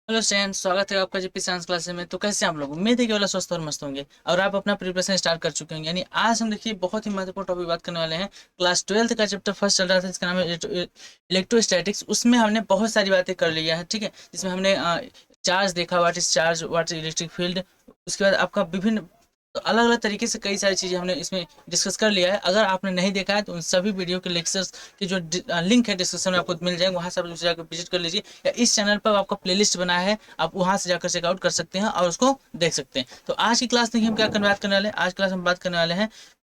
Hello stand, स्वागत है आपका जीपी साइंस क्लास में। तो कैसे हैं आप लोग? उम्मीद है कि वाला स्वस्थ और मस्त होंगे और आप अपना प्रिपरेशन स्टार्ट कर चुके होंगे। यानी आज हम देखिए बहुत ही महत्वपूर्ण टॉपिक बात करने वाले हैं। क्लास 12th का चैप्टर फर्स्ट चल रहा था, इसका नाम है इलेक्ट्रोस्टैटिक्स। उसमें हमने बहुत सारी बातें कर लिया है, ठीक है। जिसमें हमने चार्ज देखा, what is charge, what is electric field. उसके बाद आपका विभिन्न तो अलग अलग तरीके से कई सारी चीज़ें हमने इसमें डिस्कस कर लिया है। अगर आपने नहीं देखा है तो उन सभी वीडियो के लेक्चर्स की जो लिंक है डिस्क्रिप्शन में आपको मिल जाएंगे, वहाँ से आप उसे जाकर विजिट कर लीजिए। या इस चैनल पर आपका प्लेलिस्ट बना है, आप वहाँ से जाकर चेकआउट कर सकते हैं और उसको देख सकते हैं। तो आज की क्लास देखिए हम क्या बात करने वाले हैं। आज क्लास में बात करने वाले हैं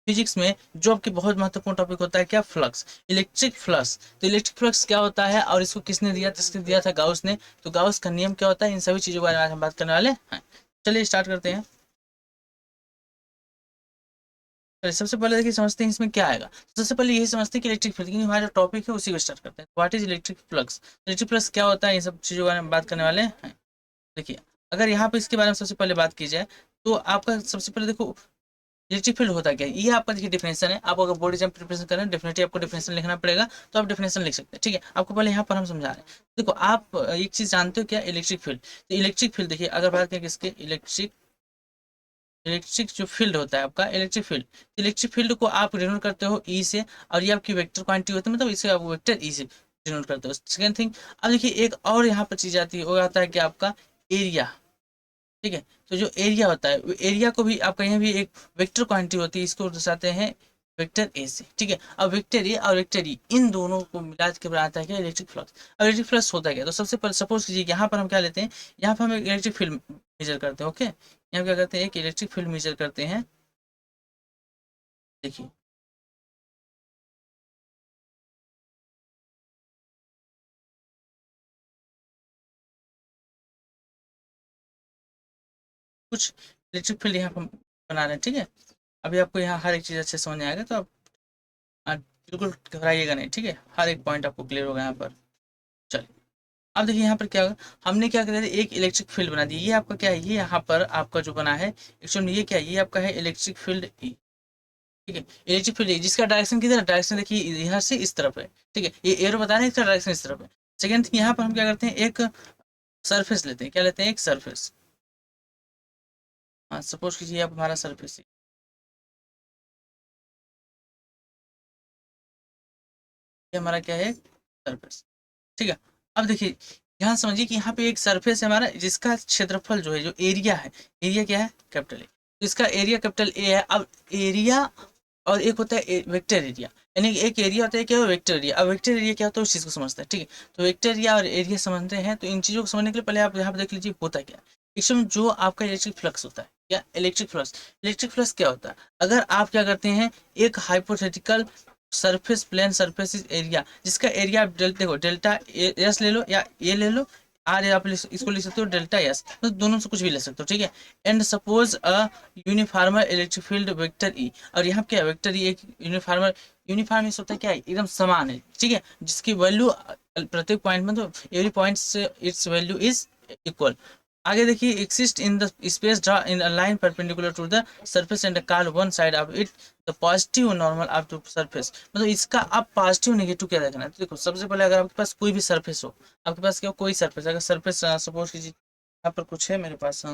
फिजिक्स में जो आपकी बहुत महत्वपूर्ण टॉपिक होता है, क्या? Flux, electric flux. तो इलेक्ट्रिक फ्लक्स क्या होता है और इसको किसने दिया? किसने दिया था? गाउस ने। तो गाउस का नियम क्या होता है, इन सभी चीज़ों के बारे में आज हम बात करने वाले हैं। चलिए स्टार्ट करते हैं। तो सबसे पहले देखिए समझते हैं इसमें क्या आएगा। तो सबसे पहले यही समझते हैं कि इलेक्ट्रिक फील्ड, क्योंकि हमारा जो टॉपिक है उसी को स्टार्ट करते हैं। What is electric flux? Electric flux क्या होता है, ये सब चीज़ों के बारे में बात करने वाले हैं। देखिए, अगर यहाँ पे इसके बारे में सबसे पहले बात की जाए तो आपका सबसे पहले देखो इलेक्ट्रिक फील्ड होता क्या है। ये आपका देखिए डिफिनेशन है। आप अगर बोर्ड एग्जाम प्रिपरेशन कर रहे हैं, डेफिनेटली आपको डिफिनेशन लिखना पड़ेगा। तो आप डिफिनेशन लिख सकते हैं, ठीक है। आपको पहले यहाँ पर हम समझा रहे हैं। देखो, आप एक चीज जानते हो क्या? Electric field. तो इलेक्ट्रिक फील्ड देखिए, अगर बात करें किसके, इलेक्ट्रिक जो फील्ड होता है आपका इलेक्ट्रिक फील्ड को आप डिनोट करते हो ई से। और ये आपकी वेक्टर क्वांटिटी होती है, मतलब इसे आप वेक्टर ई से डिनोट करते हो। सेकंड थिंग, अब देखिए एक और यहाँ पर चीज आती है, वो आता है कि आपका एरिया, ठीक है। तो जो एरिया होता है, एरिया को भी आप कहीं भी एक वेक्टर क्वांटिटी होती है, इसको दर्शाते हैं वेक्टर ए से, ठीक है। अब वेक्टर ए और वेक्टर ई, इन दोनों को मिला के बनाता है क्या? Electric flux. अब इलेक्ट्रिक फ्लक्स होता है क्या? तो सबसे पहले सपोज कीजिए यहाँ पर हम क्या लेते हैं, यहाँ पर हम एक इलेक्ट्रिक फील्ड मेजर करते हैं, ओके। यहाँ क्या करते हैं, एक इलेक्ट्रिक फील्ड मेजर करते हैं। देखिए, कुछ इलेक्ट्रिक फील्ड यहाँ पर बना रहे हैं, ठीक है। अभी आपको यहाँ हर एक चीज़ अच्छे से समझ में आएगा, तो आप बिल्कुल घबराइएगा नहीं, ठीक है। हर एक पॉइंट आपको क्लियर होगा यहाँ पर। चलिए, अब देखिए यहाँ पर क्या होगा। हमने क्या कर दिया, एक इलेक्ट्रिक फील्ड बना दी। ये आपका क्या है, ये यहाँ पर आपका जो बना है एक्चुअल में ये क्या है, ये आपका है इलेक्ट्रिक फील्ड ई, ठीक है। इलेक्ट्रिक फील्ड ई जिसका डायरेक्शन किधर है, डायरेक्शन देखिए यहाँ से इस तरफ है, ठीक है। ये एरो बता रहे हैं इसका डायरेक्शन इस तरफ है। सेकंड थिंग, यहाँ पर हम क्या करते हैं, एक सरफेस लेते हैं। क्या लेते हैं? एक सरफेस। हाँ, सपोज कीजिए आप हमारा सरफेस, ये हमारा क्या है, सरफेस, ठीक है। अब देखिए, ध्यान समझिए कि यहाँ पे एक सरफेस है हमारा, जिसका क्षेत्रफल जो है, जो एरिया है, एरिया क्या है, कैपिटल ए। तो इसका एरिया कैपिटल ए है। अब एरिया और एक होता है वेक्टर एरिया, यानी कि एक एरिया होता है क्या, वेक्टर एरिया। अब वेक्टर एरिया क्या होता है, उस चीज़ को समझते हैं, ठीक है। तो वेक्टर एरिया और एरिया समझते हैं। तो इन चीज़ों को समझने के लिए पहले आप यहाँ पर देख लीजिए होता क्या है। इसमें जो आपका इलेक्ट्रिक फ्लक्स होता है, क्या इलेक्ट्रिक फ्लक्स क्या होता है? अगर आप क्या करते हैं, एक hypothetical surface, plane surface area, जिसका एरिया आप देखो डेल्टा एस ले लो या ए ले लो, आर आप इसको लिख सकते हो डेल्टा एस, तो दोनों से कुछ भी ले सकते हो, ठीक है। And suppose a uniform electric field vector E, और यहाँ क्या है, वेक्टर ई एक यूनिफार्मर, यूनिफार्म इस होता है क्या है, एकदम समान है, ठीक है। जिसकी वैल्यू प्रत्येक पॉइंट में, तो एवरी पॉइंट से इट्स वैल्यू इज इक्वल। आगे देखिए, exist in the space draw in a line perpendicular to the surface and call one side of it the positive normal of the surface. मतलब इसका आप positive negative क्या देखना है। तो देखो, सबसे पहले अगर आपके पास कोई भी सरफेस हो, आपके पास क्या कोई सरफेस, अगर सरफेस सपोज कीजिए यहाँ पर कुछ है मेरे पास,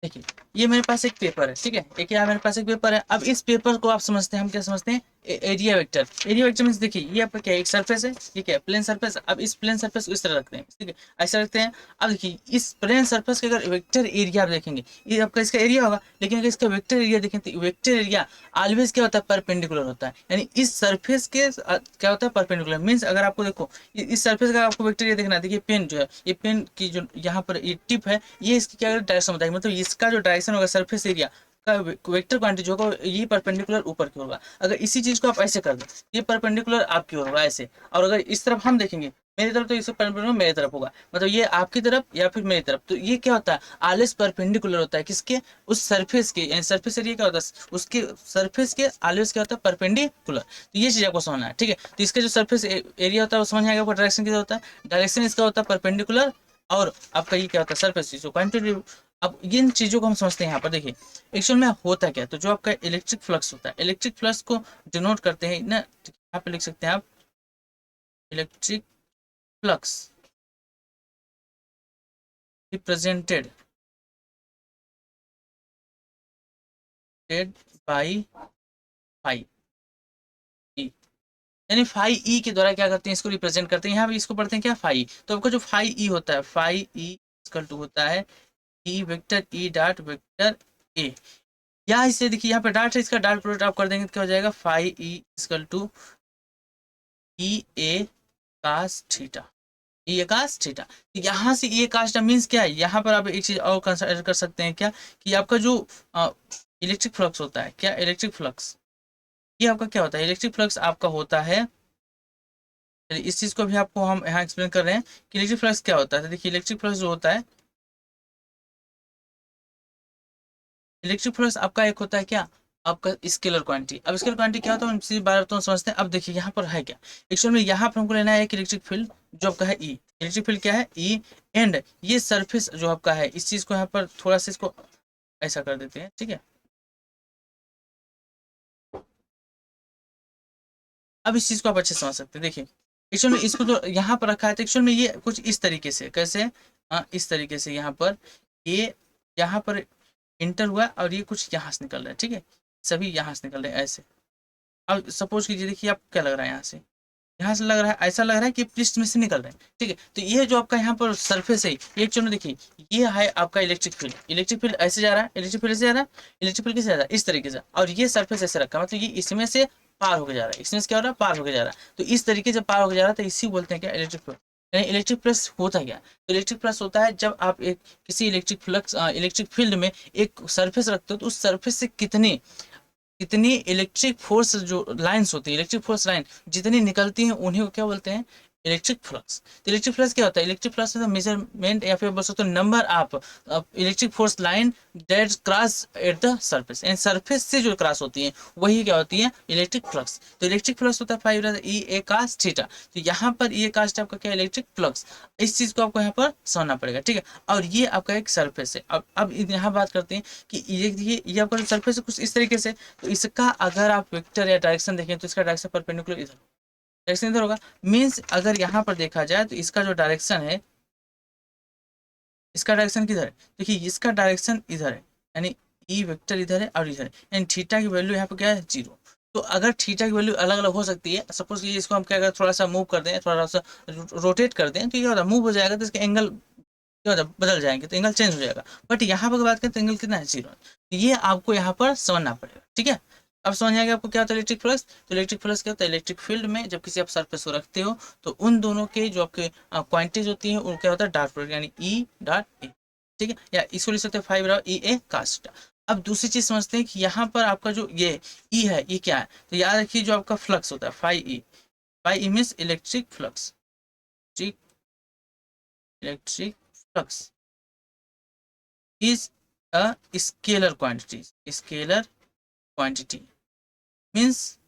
देखिए ये मेरे पास एक पेपर है, ठीक है। एक यहाँ मेरे पास एक पेपर है। अब इस पेपर को आप समझते हैं, हम क्या समझते हैं, area vector. Area vector means देखिए, ये आपका क्या है, एक सरफेस है, ठीक है, प्लेन सरफेस। अब इस प्लेन सरफेस को इस तरह रखते हैं, ठीक है, ऐसा रखते हैं। अब देखिए, इस प्लेन सरफेस के अगर वेक्टर एरिया आप देखेंगे, ये आपका इसका एरिया होगा। लेकिन अगर इसका वेक्टर एरिया देखें, तो वेक्टर एरिया ऑलवेज क्या होता है, परपेंडिकुलर होता है। यानी इस सरफेस के क्या होता है, परपेंडिकुलर। मीन्स अगर आपको देखो, इस सरफेस का आपको वेक्टर एरिया देखना है, देखिए पेन जो है, ये पेन की जो यहाँ पर ये टिप है, ये इसकी क्या डायरेक्शन बताएगी। मतलब इसका जो डायरेक्शन होगा सरफेस एरिया का, वेक्टर क्वांटिटी जो होगा, ये परपेंडिकुलर ऊपर की होगा। अगर इसी चीज को आप ऐसे कर दो, ये परपेंडिकुलर आपकी ओर होगा ऐसे। और अगर इस तरफ हम देखेंगे मेरी तरफ, तो इससे परपेंडिकुलर मेरी तरफ होगा, मतलब ये आपकी तरफ या फिर मेरी तरफ। तो ये क्या होता है, ऑलवेज परपेंडिकुलर होता है किसके, उस सरफेस के। यानी सरफेस एरिया क्या होता है, उसके सरफेस के ऑलवेज क्या होता है, परपेंडिकुलर। तो ये चीज आपको समझना है, ठीक है। तो इसका जो सरफेस एरिया होता है वो समझ में आएगा। आपको डायरेक्शन किधर होता है, डायरेक्शन इसका होता है परपेंडिकुलर। और आपका ये क्या होता है, सरफेस जो क्वांटिटी। अब इन चीजों को हम समझते हैं यहाँ पर। देखिए, एक्चुअल में होता क्या है, तो जो आपका इलेक्ट्रिक फ्लक्स होता है, इलेक्ट्रिक फ्लक्स को डिनोट करते हैं ना, यहाँ पे लिख सकते हैं आप electric flux, represented by phi E, यानी फाई ई के द्वारा क्या करते हैं, इसको रिप्रेजेंट करते हैं। यहाँ पे इसको पढ़ते हैं क्या, फाई। तो आपका जो फाई ई होता है, फाई ई इक्वल टू होता है E vector E dot vector A. यहाँ इसे देखिए, यहाँ पे डॉट है, इसका डॉट प्रोडक्ट आप कर देंगे तो क्या हो जाएगा, phi E equal to E A cos theta, E A cos theta. तो यहाँ से ई ए कास थीटा मीन्स क्या है, यहाँ पर आप एक चीज और कंसिडर कर सकते हैं क्या, कि आपका जो इलेक्ट्रिक फ्लक्स होता है, क्या इलेक्ट्रिक फ्लक्स, ये आपका क्या होता है, इलेक्ट्रिक फ्लक्स आपका होता है। चलिए इस चीज को भी आपको हम यहाँ एक्सप्लेन कर रहे हैं कि इलेक्ट्रिक फ्लक्स क्या होता है। तो देखिए इलेक्ट्रिक फ्लक्स जो होता है, इलेक्ट्रिक फ्लक्स आपका एक होता है क्या, आपका स्केलर क्वांटिटी। अब स्केलर क्वांटिटी क्या होता है, हम इसी बार तो समझते हैं। अब देखिए यहाँ पर है क्या, एक्चुअल में यहाँ पर हमको लेना है एक इलेक्ट्रिक फील्ड जो आपका है ई। इलेक्ट्रिक फील्ड क्या है, ई। एंड ये सरफेस जो आपका है, इस चीज को यहाँ पर थोड़ा सा इसको ऐसा कर देते हैं, ठीक है। अब इस चीज को आप अच्छे से समझ सकते हैं। देखिए एक्चुअल में इसको तो यहाँ पर रखा है, तो एक्चुअल में ये कुछ इस तरीके से, कैसे, इस तरीके से यहाँ पर ये, यहाँ पर इंटर हुआ और ये कुछ यहाँ से निकल रहा है, ठीक है, सभी यहाँ से निकल रहे हैं ऐसे। अब सपोज कीजिए, देखिए आपको क्या लग रहा है, यहाँ से लग रहा है, ऐसा लग रहा है कि पृष्ठ में से निकल रहे हैं, ठीक है। तो ये जो आपका यहाँ पर सरफेस है, ये एक्चुअल में देखिए ये है आपका इलेक्ट्रिक फील्ड। इलेक्ट्रिक फील्ड ऐसे जा रहा है, इलेक्ट्रिक फील्ड ऐसे जा रहा है, इलेक्ट्रिक फील्ड कैसे जा रहा है, इस तरीके से। और ये सरफेस ऐसे रखा है, मतलब ये इसमें से पार होकर जा रहा है, इसमें से क्या हो रहा है, पार होकर जा रहा है। तो इस तरीके से पार होकर जा रहा है, तो इसी बोलते हैं क्या, इलेक्ट्रिक फील्ड। यानी इलेक्ट्रिक प्लस होता क्या, तो इलेक्ट्रिक प्लस होता है जब आप एक किसी इलेक्ट्रिक फ्लक्स इलेक्ट्रिक फील्ड में एक सरफेस रखते हो, तो उस सरफेस से कितनी कितनी इलेक्ट्रिक फोर्स जो लाइंस होती है, इलेक्ट्रिक फोर्स लाइन जितनी निकलती हैं, उन्हीं को क्या बोलते हैं, इलेक्ट्रिक फ्लक्स। तो इलेक्ट्रिक फ्लक्स क्या होता है, इलेक्ट्रिक फ्लक्स मेजरमेंट या फिर बोल सकते हो number of electric force line that cross at the surface, and surface से जो क्रॉस होती है वही क्या होती है, इलेक्ट्रिक फ्लक्स। तो इलेक्ट्रिक फ्लक्स होता है phi E A cos theta. तो यहाँ पर ई ए कास थीटा आपका क्या, इलेक्ट्रिक फ्लक्स। इस चीज को आपको यहाँ पर समझना पड़ेगा, ठीक है। और ये आपका एक सरफेस है। अब यहाँ बात करते हैं कि ये आपका सरफेस है कुछ इस तरीके से। तो इसका अगर आप वेक्टर या डायरेक्शन देखें, तो इसका डायरेक्शन परपेंडिकुलर इधर, डायरेक्शन इधर होगा। मीन्स अगर यहाँ पर देखा जाए तो इसका जो डायरेक्शन है, इसका डायरेक्शन किधर है, देखिए इसका डायरेक्शन इधर है, यानी ई वेक्टर इधर है और इधर है, यानी थीटा की वैल्यू यहाँ पे क्या है, जीरो। तो अगर थीटा की वैल्यू अलग अलग हो सकती है, सपोज कि इसको हम क्या करें, थोड़ा सा मूव कर दें, थोड़ा सा रोटेट कर दें, तो ये होता है मूव हो जाएगा, तो इसके एंगल क्या होता है, बदल जाएंगे, तो एंगल चेंज हो जाएगा। बट यहाँ पर बात करें तो एंगल कितना है, जीरो। तो ये आपको यहाँ पर समझना पड़ेगा, ठीक है। अब समझ आएगा आपको क्या होता है इलेक्ट्रिक फ्लक्स। तो इलेक्ट्रिक फ्लक्स क्या होता है, इलेक्ट्रिक फील्ड में जब किसी आप सरफेस को रखते हो, तो उन दोनों के जो आपके क्वांटिटीज होती हैं, उनका होता है डॉट प्रोडक्ट, यानी ई डॉट ए, ठीक है। या इसको लिख सकते हैं फाइव ई ए कास्ट। अब दूसरी चीज समझते हैं कि यहाँ पर आपका जो ये ई है, ये क्या है, तो याद रखिए जो आपका फ्लक्स होता है phi E means electric flux, electric flux is a scalar quantity, scalar quantity means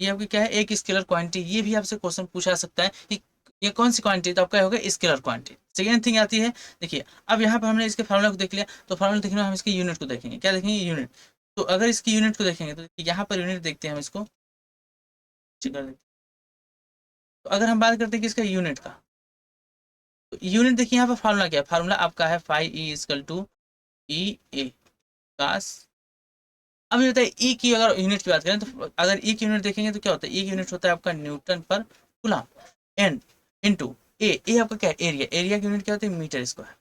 ये आपकी क्या है, एक स्केलर क्वांटिटी। ये भी आपसे क्वेश्चन पूछा सकता है कि ये कौन सी क्वांटिटी, तो आपका होगा स्केलर क्वांटिटी। सेकेंड थिंग आती है, देखिए अब यहाँ पर हमने इसके फार्मूला को देख लिया, तो फार्मूला देखने में हम इसके यूनिट को देखेंगे, क्या देखेंगे, यूनिट। तो अगर इसकी यूनिट को देखेंगे, तो यहाँ पर यूनिट देखते हैं हम इसको, ठीक है। तो अगर हम बात करते हैं कि इसका यूनिट का, तो यूनिट देखिए यहाँ पर फार्मूला क्या है, फार्मूला आपका है phi E equal to E A कास। अब ये बताइए ई की अगर यूनिट की बात करें, तो अगर ई की यूनिट देखेंगे तो क्या होता है, ई की यूनिट होता है आपका न्यूटन पर कूलम एन इनटू ए आपका क्या है, एरिया। एरिया की यूनिट क्या होती है, मीटर स्क्वायर,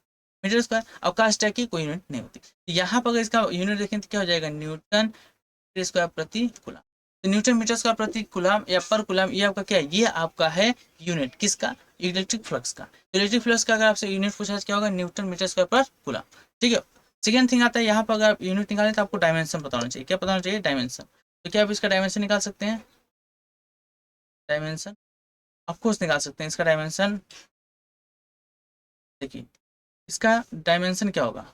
मीटर स्क्वायर। अवकाश टैग की कोई यूनिट नहीं होती। तो यहाँ पर अगर इसका यूनिट देखें तो क्या हो जाएगा, न्यूटन मीटर स्क्वायर प्रति कूलम। तो न्यूटन मीटर स्क्वायर प्रति कूलम या पर कूलम, ये आपका क्या है, ये आपका है यूनिट किसका, इलेक्ट्रिक फ्लक्स का। तो इलेक्ट्रिक फ्लक्स का अगर आपसे यूनिट पूछा क्या होगा, न्यूटन मीटर स्क्वायर पर कूलम, ठीक है। सेकेंड थिंग आता है, यहाँ पर अगर आप यूनिट निकालें तो आपको डायमेंशन बताना चाहिए, क्या बताना चाहिए, डायमेंशन। तो क्या आप इसका डायमेंशन निकाल सकते हैं, डायमेंशन ऑफकोर्स निकाल सकते हैं। इसका डायमेंशन देखिए, इसका डायमेंशन क्या होगा,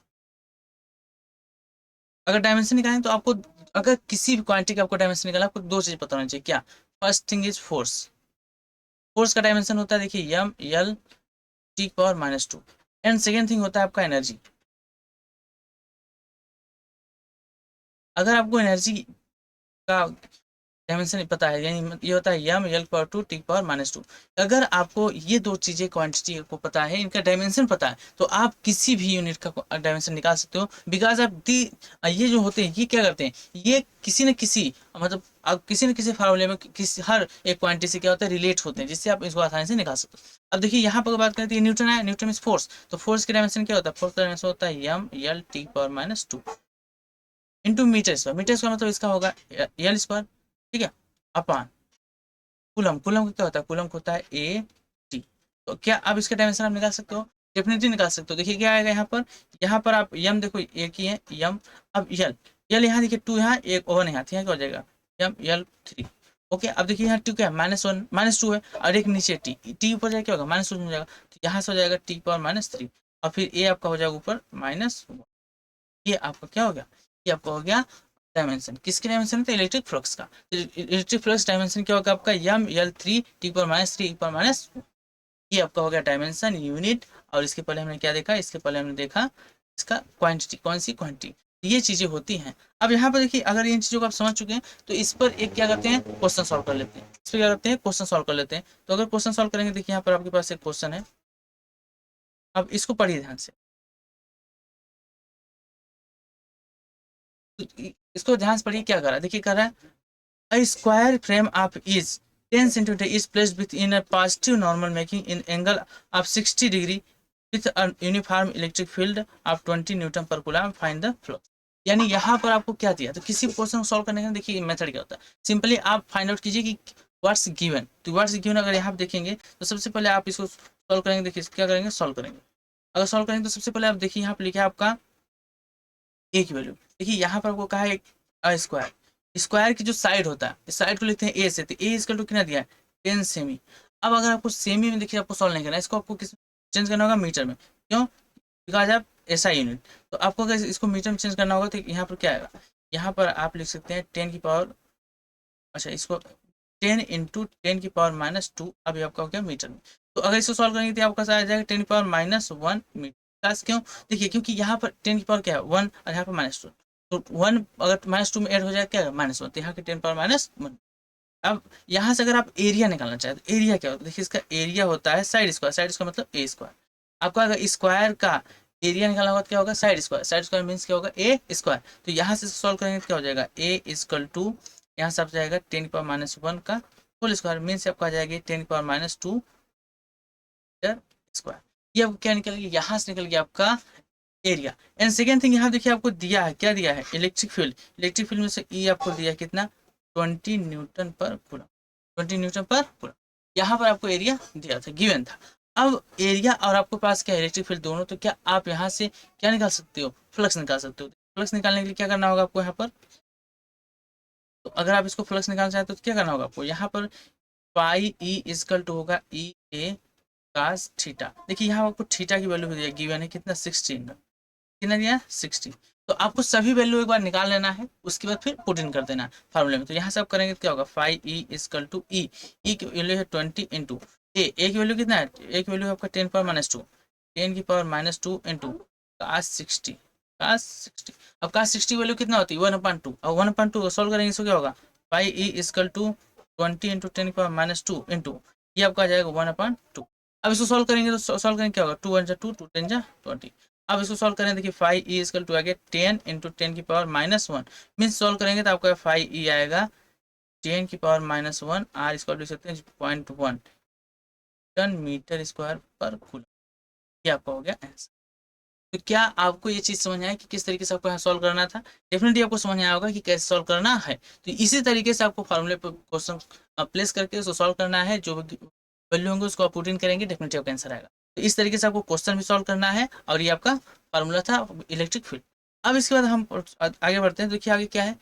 अगर डायमेंशन निकालें तो आपको, अगर किसी भी क्वांटिटी का आपको डायमेंशन निकाला, आपको दो चीज पता होना चाहिए, क्या, first thing is force. Force का डायमेंशन होता है देखिए M L T power minus two. And second thing होता है आपका एनर्जी। अगर आपको एनर्जी का डायमेंशन पता है, यानी ये होता है M L power two T power minus two. अगर आपको ये दो चीज़ें क्वांटिटी को पता है, इनका डायमेंशन पता है, तो आप किसी भी यूनिट का डायमेंशन निकाल सकते हो। बिकॉज आप दी ये जो होते हैं ये क्या करते हैं, ये किसी न किसी मतलब आप किसी न किसी फार्मूले में किसी हर एक क्वांटिटी से क्या होता है रिलेट होते हैं, जिससे आप इसको आसानी से निकाल सकते हो। अब देखिए यहाँ पर बात करते हैं न्यूटन है, न्यूटन इज फोर्स, तो फोर्स की डायमेंशन क्या होता है, फोर्स का डायमेंशन होता है M L T power minus two into metre square. Metre square मतलब इसका होगा एल स्क्वायर, ठीक है, अपान कूलम। कूलम का क्या होता है, कूलम का होता है ए टी। तो क्या आप इसका डायमेंशन आप निकाल सकते हो, डेफिनेटली निकाल सकते हो। देखिए क्या आएगा यहाँ पर, यहाँ पर आप यम देखो एक ही है यम, अब यल, यल यहाँ देखिए टू यहाँ एक वन यहाँ, यहाँ क्या हो जाएगा यम यल थ्री। ओके, अब देखिए यहाँ टू क्या है माइनस वन माइनस टू है, और एक नीचे टी, टी ऊपर जाए क्या होगा माइनस टू हो जाएगा, तो यहाँ से हो जाएगा टी पावर माइनस थ्री, और फिर ए आपका हो जाएगा ऊपर माइनस, ये आपका क्या हो गया, ये आपका हो गया डायमेंशन। किसके डायमेंशन थे, इलेक्ट्रिक फ्लक्स का। इलेक्ट्रिक फ्लक्स डायमेंशन क्या होगा आपका यम एल थ्री टी पर माइनस थ्री पर माइनस, ये आपका हो गया डायमेंशन यूनिट। और इसके पहले हमने क्या देखा, इसके पहले हमने देखा इसका क्वांटिटी, कौन सी क्वांटिटी, ये चीजें होती हैं। अब यहाँ पर देखिए अगर इन चीजों को आप समझ चुके हैं तो इस पर एक क्या करते हैं क्वेश्चन सॉल्व कर लेते हैं, इस पर क्या करते हैं क्वेश्चन सॉल्व कर लेते हैं। तो अगर क्वेश्चन सॉल्व करेंगे, देखिए यहाँ पर आपके पास एक क्वेश्चन है, अब इसको पढ़िए ध्यान से, तो इसको ध्यान से पढ़िए क्या कर रहा है, देखिए कर रहा है a square frame of is 10 centimeter is placed within a positive normal making in angle of 60 degree with a uniform electric field of 20 Newton पर कूलम, फाइंड द फ्लक्स। यानी यहाँ पर आपको क्या दिया, तो किसी क्वेश्चन को सॉल्व करने का देखिए मेथड क्या होता है, सिंपली आप फाइंड आउट कीजिए कि व्हाट्स गिवन। तो व्हाट्स गिवन अगर यहाँ पे देखेंगे तो सबसे पहले आप इसको सॉल्व करेंगे, देखिए क्या करेंगे सॉल्व करेंगे। अगर सॉल्व करेंगे तो सबसे पहले आप देखिए यहाँ पे लिखा है आपका ए की वैल्यू, देखिए यहाँ पर आपको कहा है स्क्वायर, स्क्वायर की जो साइड होता है इस साइड को लिखते हैं ए से, तो ए इसका टू कितना दिया है 10 सेमी। अब अगर आपको सेमी में देखिए आपको सॉल्व नहीं करना है, इसको आपको किस चेंज करना होगा मीटर में, क्यों, बिकॉज आप ऐसा यूनिट, तो आपको अगर इसको मीटर में चेंज करना होगा तो यहाँ पर क्या आएगा, यहाँ पर आप लिख सकते हैं 10 की पावर, अच्छा इसको 10 इंटू 10 की पावर माइनस टू, अभी आपका हो गया मीटर में। तो अगर इसको सॉल्व करेंगे तो आपका आ जाएगा 10 की पावर माइनस वन मीटर। क्यों, देखिए क्योंकि यहाँ पर 10 की पावर क्या है वन, और यहाँ पर माइनस टू, तो वन अगर माइनस टू में ऐड हो जाएगा क्या माइनस वन, तो यहाँ की 10 पावर माइनस वन। अब यहाँ से अगर आप एरिया निकालना चाहें तो एरिया क्या होता है, देखिए इसका एरिया होता है साइड स्क्वायर, साइड स्क्वायर मतलब ए स्क्वायर। आपका अगर स्क्वायर का एरिया निकालना होगा तो क्या होगा side square, side square means क्या होगा ए स्क्वायर। तो यहाँ से सॉल्व करेंगे तो क्या हो जाएगा ए इजकल टू, यहाँ से आप जाएगा 10 पावर माइनस वन का होल स्क्वायर, मीन्स आपका आ जाएगी 10 पावर माइनस टू स्क्वायर। ये आपको क्या निकल गया, यहाँ से निकल गया आपका एरिया। एंड सेकेंड थिंग यहाँ देखिए आपको दिया है, क्या दिया है इलेक्ट्रिक फील्ड, इलेक्ट्रिक फील्ड में से ई आपको दिया कितना 20 न्यूटन पर कूलम, 20 न्यूटन पर कूलम। यहाँ पर आपको एरिया दिया था, गिवन था। अब एरिया और आपके पास क्या इलेक्ट्रिक फील्ड दोनों, तो क्या आप यहाँ से क्या निकाल सकते हो फ्लक्स निकाल सकते हो। फ्लक्स निकालने के लिए क्या करना होगा आपको यहाँ पर, तो अगर आप इसको फ्लक्स निकालना चाहते हो तो क्या करना होगा आपको यहाँ पर पाई ई इजकल टू होगा ई ए कास थीटा। देखिए यहाँ आपको थीटा की वैल्यू दिया गिवन है कितना 16, कितना दिया 60। तो आपको सभी वैल्यू एक बार निकाल लेना है, उसके बाद फिर पुट इन कर देना है फार्मूले में। तो यहाँ से आप करेंगे तो क्या होगा फाइव ई इजकल टू ई, ई की वैल्यू है 20 इंटू ए की वैल्यू कितना है, ए की वैल्यू है आपका 10 पावर माइनस टू, 10 की power minus two into cos 60, cos 60। अब कास 60 वैल्यू कितना होती है 1/2, और 1/2 सॉल्व करेंगे इसको क्या होगा phi E equal to 20 into 10 की पावर माइनस टू इंटू ये आपका आ जाएगा 1/2। अब इसको सॉल्व करेंगे तो सॉल्व करेंगे क्या होगा 2 1 2 2 10 20। अब इसको सॉल्व करें देखिए फाइव ई इजकल टू आ गया 10 इंटू 10 की power minus one, means solve करेंगे तो आपका फाइव ई आएगा 10 की पावर माइनस वन, आर इसको लिख सकते हैं 0.1 टन मीटर स्क्वायर पर कूलम। ये आपका हो गया आंसर। तो क्या आपको ये चीज़ समझ आया कि किस तरीके से आपको यहाँ सॉल्व करना था, डेफिनेटली आपको समझ आया होगा कि कैसे सॉल्व करना है। तो इसी तरीके से आपको फार्मूले पर क्वेश्चन प्लेस करके उसको सॉल्व करना है, जो वैल्यू होंगे उसको आप पुट इन करेंगे, डेफिनेटली आपका आंसर आएगा। तो इस तरीके से आपको क्वेश्चन भी सॉल्व करना है, और ये आपका फार्मूला था इलेक्ट्रिक फील्ड। अब इसके बाद हम आगे बढ़ते हैं, देखिए आगे क्या है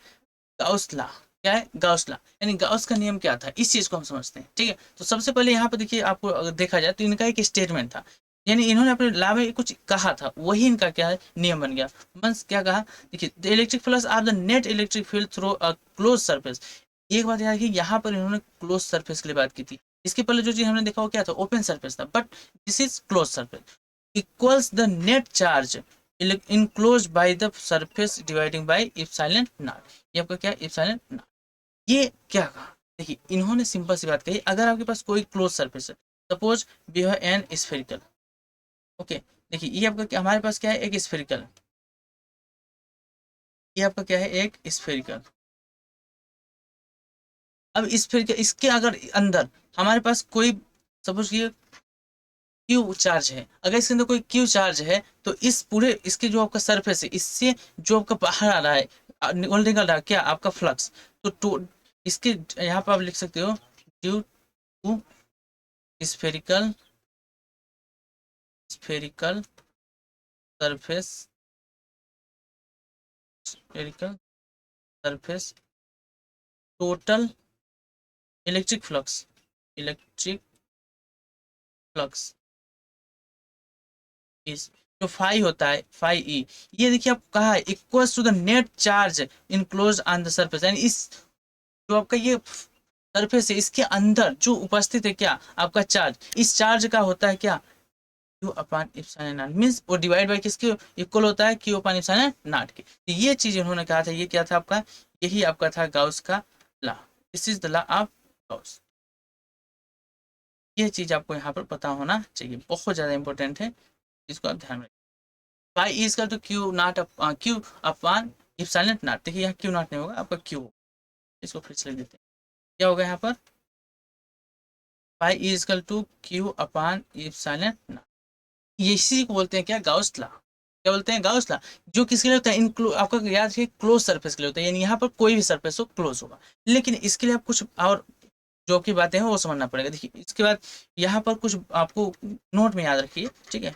गाउस लॉ, क्या है गाउस लॉ, यानी गाउस का नियम क्या था, इस चीज को हम समझते हैं। ठीक है, तो सबसे पहले यहाँ पे देखिए आपको अगर देखा जाए तो इनका एक स्टेटमेंट था, यानी इन्होंने अपने लॉ में कुछ कहा था, वही इनका क्या है नियम बन गया। मींस क्या कहा, देखिए the electric flux are the net electric field through a closed surface. एक बात याद रखिए, यहाँ पर इन्होंने क्लोज सरफेस के लिए बात की थी। इसके पहले जो चीज हमने देखा वो क्या था ओपन सरफेस था, but this is close surface equals the net charge enclosed by the surface dividing by epsilon naught। ये आपका क्या है epsilon naught। ये क्या कहा, देखिए इन्होंने सिंपल सी बात कही, अगर आपके पास कोई क्लोज सरफेस है, suppose we have an spherical, okay, देखिए ये आपका हमारे पास क्या है, एक स्फेरिकल, ये आपका क्या है, एक स्फेरिकल। अब स्फेरिकल, इसके अगर अंदर हमारे पास कोई सपोज ये क्यू चार्ज है, अगर इसके अंदर कोई क्यू चार्ज है, तो इस पूरे इसके जो आपका सरफेस है, इससे जो आपका बाहर आ रहा है, निकल रहा है क्या, आपका फ्लक्स, तो इसके यहाँ पर आप लिख सकते हो due to spherical spherical surface spherical surface total electric flux, electric flux इस जो फाई होता है, फाई ई, ये देखिए आप कहा है equals to the net charge enclose on the surface, यानी इस जो आपका ये सरफेस है, इसके अंदर जो उपस्थित है क्या, आपका चार्ज, इस चार्ज का होता है क्या, Q upon epsilon not, means वो डिवाइड बाय किसके इक्वल होता है, क्यू अपान इप्सिलॉन नॉट के। तो ये चीज उन्होंने कहा था, ये क्या था आपका, यही आपका था गाउस का law, this is the law of Gauss. ये चीज आपको यहाँ पर पता होना चाहिए, बहुत ज्यादा इंपॉर्टेंट है, इसको आप ध्यान में रखिए। Pi is equal to Q naught, Q upon epsilon naught, देखिए यहाँ क्यू नॉट नहीं होगा, आपका क्यू, इसको फिर से लिख देते हैं, क्या होगा यहाँ पर, pi is equal to Q upon epsilon naught, इसी को बोलते हैं क्या, गाउस लॉ, क्या बोलते हैं, गाउस लॉ, जो किसके लिए होता है, आपका याद रखिए क्लोज सरफेस के लिए होता है, यानी यहाँ पर कोई भी सरफेस हो क्लोज होगा, लेकिन इसके लिए आप कुछ और जो की बातें हैं वो समझना पड़ेगा। देखिए इसके बाद यहाँ पर कुछ आपको नोट में याद रखिए, ठीक है,